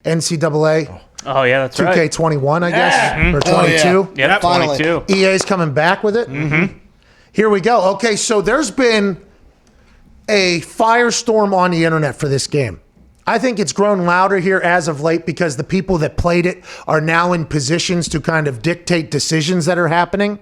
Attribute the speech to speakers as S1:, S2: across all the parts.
S1: NCAA.
S2: Oh, yeah, that's right.
S1: 2K21, I guess, or 22.
S2: Yep,
S3: Finally.
S2: 22.
S1: EA's coming back with it. Here we go. Okay, so there's been a firestorm on the internet for this game. I think it's grown louder here as of late because the people that played it are now in positions to kind of dictate decisions that are happening.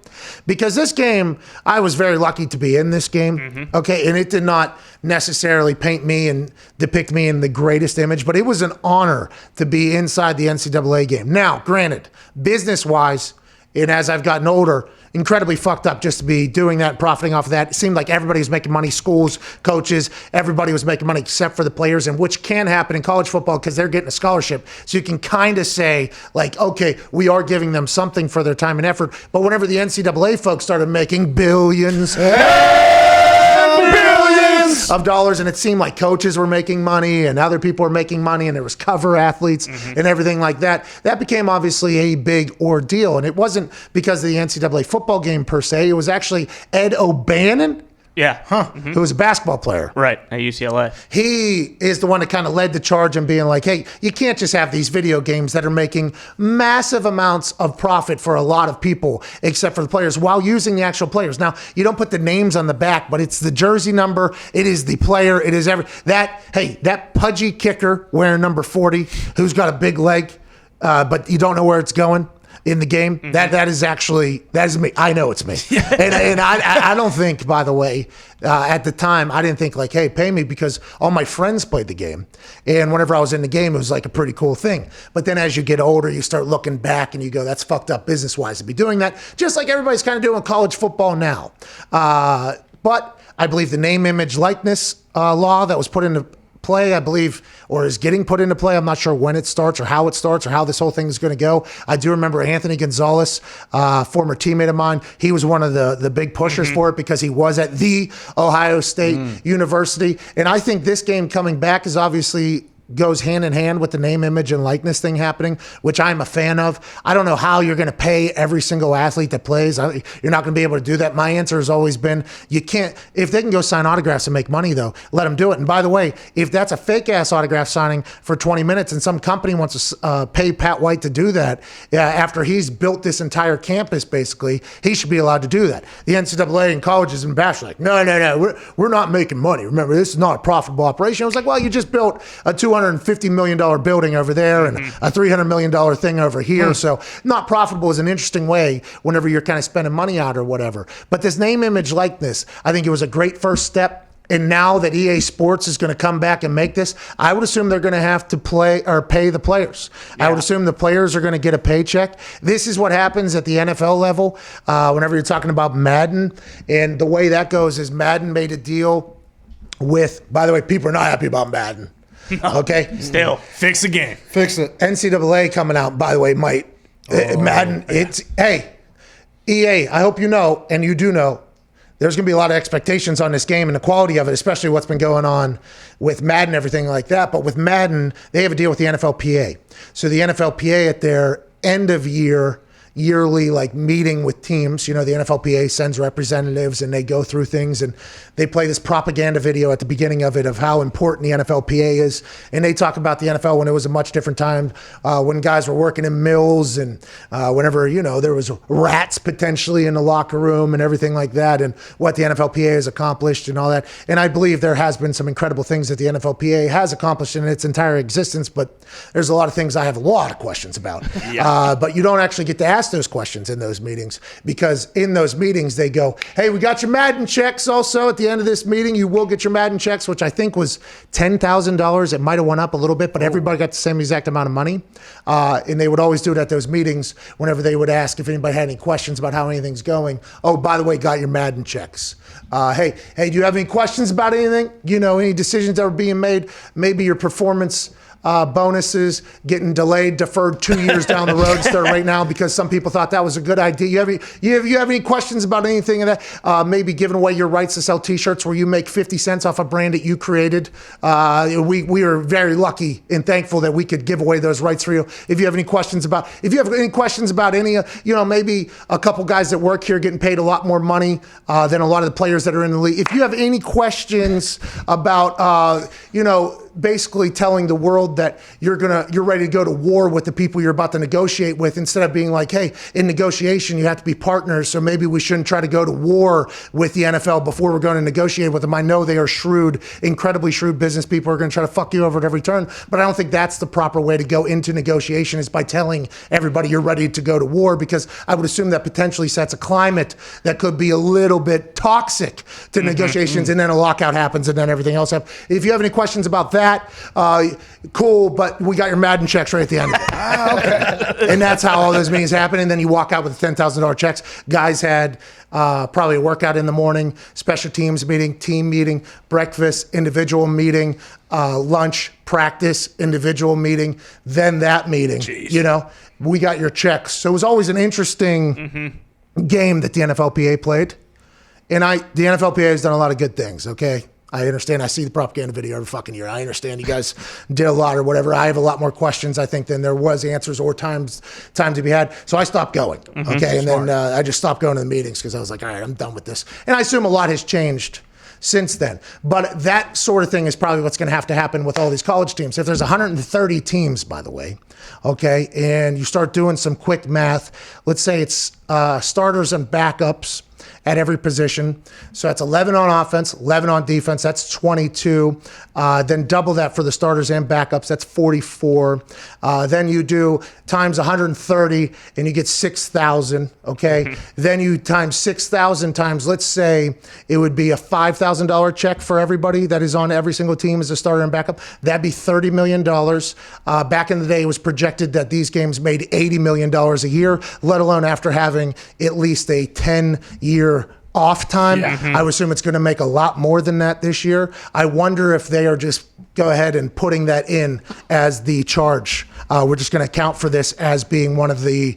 S1: Because this game, I was very lucky to be in this game, okay? And it did not necessarily paint me and depict me in the greatest image, but it was an honor to be inside the NCAA game. Now, granted, business-wise, and as I've gotten older, incredibly fucked up just to be doing that and profiting off of that. It seemed like everybody was making money, schools, coaches, everybody was making money except for the players, and which can happen in college football because they're getting a scholarship. So you can kind of say, like, okay, we are giving them something for their time and effort. But whenever the NCAA folks started making billions of dollars, and it seemed like coaches were making money and other people were making money, and there was cover athletes and everything like that, that became obviously a big ordeal. And it wasn't because of the NCAA football game per se. It was actually Ed O'Bannon,
S2: Yeah.
S1: who was a basketball player.
S2: Right, at UCLA.
S1: He is the one that kind of led the charge in being like, hey, you can't just have these video games that are making massive amounts of profit for a lot of people, except for the players, while using the actual players. Now, you don't put the names on the back, but it's the jersey number. It is the player. It is that pudgy kicker wearing number 40, who's got a big leg, but you don't know where it's going in the game. That is me. I know it's me. and I don't think, by the way, at the time, I didn't think like, hey, pay me, because all my friends played the game. And whenever I was in the game, it was like a pretty cool thing. But then as you get older, you start looking back and you go, that's fucked up business-wise to be doing that. Just like everybody's kind of doing college football now. But I believe the name, image, likeness law that was put into play, I believe, or is getting put into play. I'm not sure when it starts or how it starts or how this whole thing is going to go. I do remember Anthony Gonzalez, former teammate of mine. He was one of the big pushers for it because he was at the Ohio State University. And I think this game coming back is obviously goes hand in hand with the name, image, and likeness thing happening, which I'm a fan of. I don't know how you're going to pay every single athlete that plays. You're not going to be able to do that. My answer has always been, you can't. If they can go sign autographs and make money, though, let them do it. And by the way, if that's a fake-ass autograph signing for 20 minutes and some company wants to pay Pat White to do that after he's built this entire campus, basically, he should be allowed to do that. The NCAA and colleges and bash like, no, we're not making money. Remember, this is not a profitable operation. I was like, well, you just built a $250 million building over there and a $300 million thing over here. So not profitable is an interesting way whenever you're kind of spending money out or whatever. But this name, image, likeness, I think it was a great first step. And now that EA Sports is going to come back and make this, I would assume they're going to have to pay the players. Yeah. I would assume the players are going to get a paycheck. This is what happens at the NFL level whenever you're talking about Madden. And the way that goes is Madden made a deal with, by the way, people are not happy about Madden. Okay?
S2: Still.
S3: Fix the game. Fix it.
S1: NCAA coming out, by the way, might. Madden, it's, hey, EA, I hope you know, and you do know, there's going to be a lot of expectations on this game and the quality of it, especially what's been going on with Madden and everything like that. But with Madden, they have a deal with the NFLPA. So the NFLPA at their end of yearly like meeting with teams, the NFLPA sends representatives and they go through things and they play this propaganda video at the beginning of it of how important the NFLPA is. And they talk about the NFL when it was a much different time, when guys were working in mills and whenever, there was rats potentially in the locker room and everything like that, and what the NFLPA has accomplished and all that. And I believe there has been some incredible things that the NFLPA has accomplished in its entire existence, but there's a lot of things I have a lot of questions about. But you don't actually get to ask those questions in those meetings, because in those meetings they go, hey, we got your Madden checks also at the end of this meeting. You will get your Madden checks, which I think was $10,000. It might have went up a little bit, but everybody got the same exact amount of money. And they would always do it at those meetings whenever they would ask if anybody had any questions about how anything's going. Oh, by the way, got your Madden checks. Hey, do you have any questions about anything? Any decisions that are being made? Maybe your performance bonuses getting delayed, deferred 2 years down the road instead of right now because some people thought that was a good idea. You have any questions about anything of that? Maybe giving away your rights to sell T-shirts where you make 50 cents off a brand that you created. We are very lucky and thankful that we could give away those rights for you. If you have any questions about any, maybe a couple guys that work here getting paid a lot more money than a lot of the players that are in the league. If you have any questions about, basically telling the world that you're ready to go to war with the people you're about to negotiate with, instead of being like, hey, in negotiation you have to be partners, so maybe we shouldn't try to go to war with the NFL before we're going to negotiate with them. I know they are shrewd, incredibly shrewd business people, are going to try to fuck you over at every turn, but I don't think that's the proper way to go into negotiation, is by telling everybody you're ready to go to war, because I would assume that potentially sets a climate that could be a little bit toxic to negotiations, and then a lockout happens and then everything else happens. If you have any questions about that, cool, but we got your Madden checks right at the end of it. Okay. And that's how all those meetings happen. And then you walk out with $10,000 checks. Guys had probably a workout in the morning, special teams meeting, team meeting, breakfast, individual meeting, lunch, practice, individual meeting, then that meeting. Jeez. You know, we got your checks. So it was always an interesting game that the NFLPA played. And the NFLPA has done a lot of good things, okay? I understand. I see the propaganda video every fucking year. I understand you guys did a lot or whatever. I have a lot more questions, I think, than there was answers or time to be had. So I stopped going, okay? And then I just stopped going to the meetings because I was like, all right, I'm done with this. And I assume a lot has changed since then. But that sort of thing is probably what's going to have to happen with all these college teams. If there's 130 teams, by the way, okay, and you start doing some quick math, let's say it's starters and backups at every position. So that's 11 on offense, 11 on defense. That's 22. Then double that for the starters and backups. That's 44. Then you do times 130 and you get 6,000. Okay. Then you times 6,000 times, let's say it would be a $5,000 check for everybody that is on every single team as a starter and backup. That'd be $30 million. Back in the day, it was projected that these games made $80 million a year, let alone after having at least a 10-year off time. I would assume it's going to make a lot more than that this year. I wonder if they are just go ahead and putting that in as the charge. We're just going to account for this as being one of the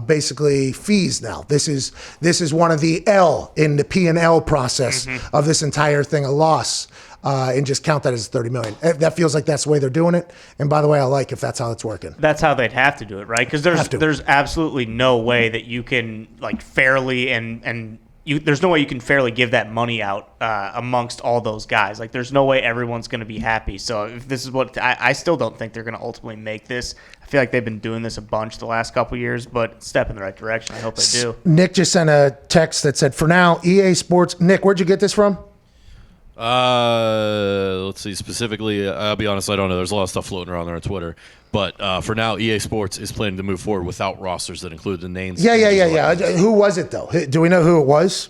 S1: basically fees now. This is one of the L in the P&L process of this entire thing, a loss. And just count that as 30 million. That feels like that's the way they're doing it. And by the way, I like if that's how it's working.
S2: That's how they'd have to do it, right? Because there's absolutely no way that you can like fairly there's no way you can fairly give that money out amongst all those guys. Like, there's no way everyone's going to be happy. So if this is what I still don't think they're going to ultimately make this. I feel like they've been doing this a bunch the last couple of years, but step in the right direction. I hope they do.
S1: Nick just sent a text that said, for now, EA Sports. Nick, where'd you get this from?
S3: Let's see. Specifically, I'll be honest, I don't know. There's a lot of stuff floating around there on Twitter. But for now, EA Sports is planning to move forward without rosters that include the names.
S1: Yeah. Who was it, though? Do we know who it was?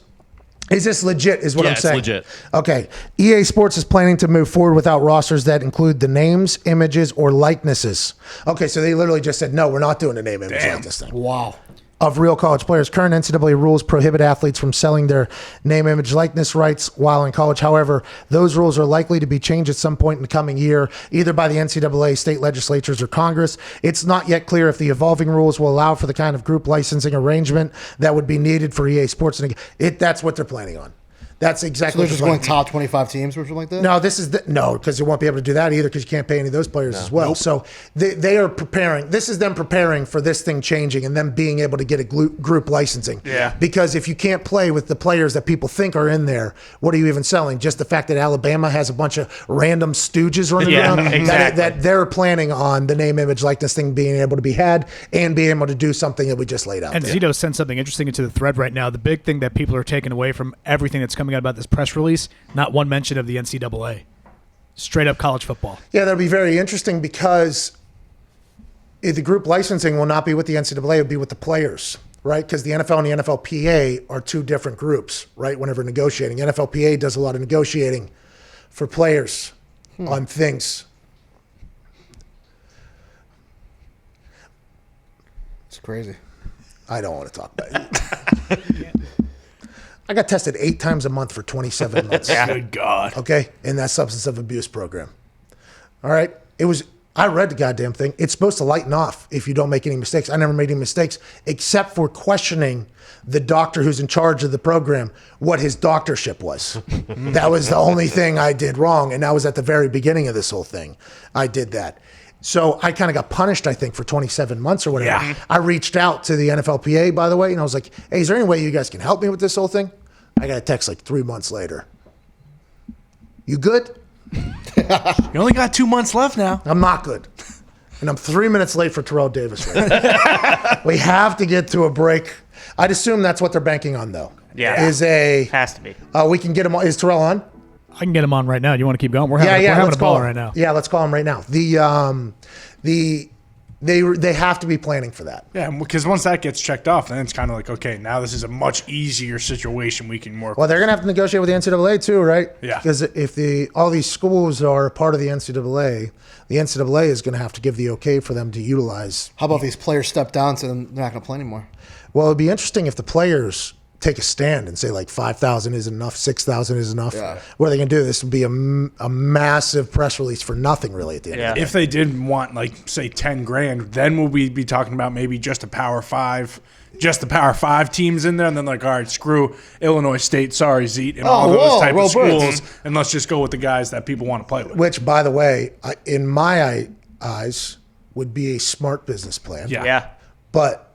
S1: Is this legit, is what I'm saying?
S3: It's legit.
S1: Okay. EA Sports is planning to move forward without rosters that include the names, images, or likenesses. Okay, so they literally just said, no, we're not doing a name, image, likeness thing.
S4: Wow.
S1: Of real college players. Current NCAA rules prohibit athletes from selling their name, image, likeness rights while in college. However, those rules are likely to be changed at some point in the coming year, either by the NCAA, state legislatures, or Congress. It's not yet clear if the evolving rules will allow for the kind of group licensing arrangement that would be needed for EA Sports. That's what they're planning on. That's exactly.
S4: So they're just going top 25 teams or something like that?
S1: No, because you won't be able to do that either because you can't pay any of those players as well. Nope. So they are preparing. This is them preparing for this thing changing and them being able to get a group licensing.
S2: Yeah.
S1: Because if you can't play with the players that people think are in there, what are you even selling? Just the fact that Alabama has a bunch of random stooges running around.
S2: Exactly.
S1: That they're planning on the name, image, likeness thing being able to be had and being able to do something that we just laid out.
S5: And Zito sent something interesting into the thread right now. The big thing that people are taking away from everything that's coming out about this press release, not one mention of the NCAA. Straight up college football.
S1: Yeah, that'll be very interesting because the group licensing will not be with the NCAA, it'll be with the players, right? Because the NFL and the NFLPA are two different groups, right? Whenever negotiating. NFLPA does a lot of negotiating for players on things.
S4: It's crazy.
S1: I don't want to talk about it. I got tested 8 times a month for 27 months.
S5: Good God.
S1: Okay? In that substance of abuse program. All right? I read the goddamn thing. It's supposed to lighten off if you don't make any mistakes. I never made any mistakes except for questioning the doctor who's in charge of the program, what his doctorship was. That was the only thing I did wrong. And that was at the very beginning of this whole thing. I did that. So I kind of got punished, I think, for 27 months or whatever. Yeah. I reached out to the NFLPA, by the way, and I was like, hey, is there any way you guys can help me with this whole thing? I got a text like 3 months later. You good?
S6: You only got 2 months left now.
S1: I'm not good. And I'm 3 minutes late for Terrell Davis. Right we have to get to a break. I'd assume that's what they're banking on, though.
S2: Yeah. Has to be.
S1: We can get him on. Is Terrell on?
S5: I can get him on right now. You want to keep going? We're having a ball right now.
S1: Yeah, let's call him right now. They have to be planning for that.
S6: Yeah, because once that gets checked off, then it's kind of like, okay, now this is a much easier situation we can work.
S1: Well, they're going to have to negotiate with the NCAA too, right?
S6: Yeah.
S1: Because if all these schools are part of the NCAA is going to have to give the okay for them to utilize.
S4: How about these players step down so they're not going to play anymore?
S1: Well, it'd be interesting if the players take a stand and say like 5,000 is enough, 6,000 is enough. Yeah. What are they going to do? This would be a massive press release for nothing really at the end of the day.
S6: If they did want like say 10 grand, then will we be talking about maybe just the Power 5 teams in there, and then like, all right, screw Illinois State, sorry, Zeke, and all those type of schools, and let's just go with the guys that people want to play with.
S1: Which, by the way, in my eyes, would be a smart business plan.
S2: Yeah.
S1: But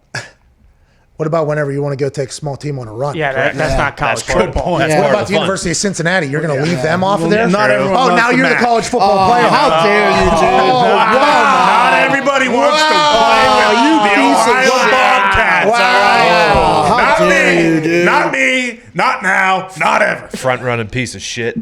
S1: what about whenever you want to go take a small team on a run?
S2: Yeah, that's not college football.
S1: What about the University of Cincinnati? You're going to leave them off of there?
S6: Not everyone
S1: now you're the college football player.
S4: How dare you, dude?
S6: Not everybody wants to play with the Ohio Bobcats, all right?
S4: How dare you, dude?
S6: Not me, not now, not ever.
S7: Front running piece of shit.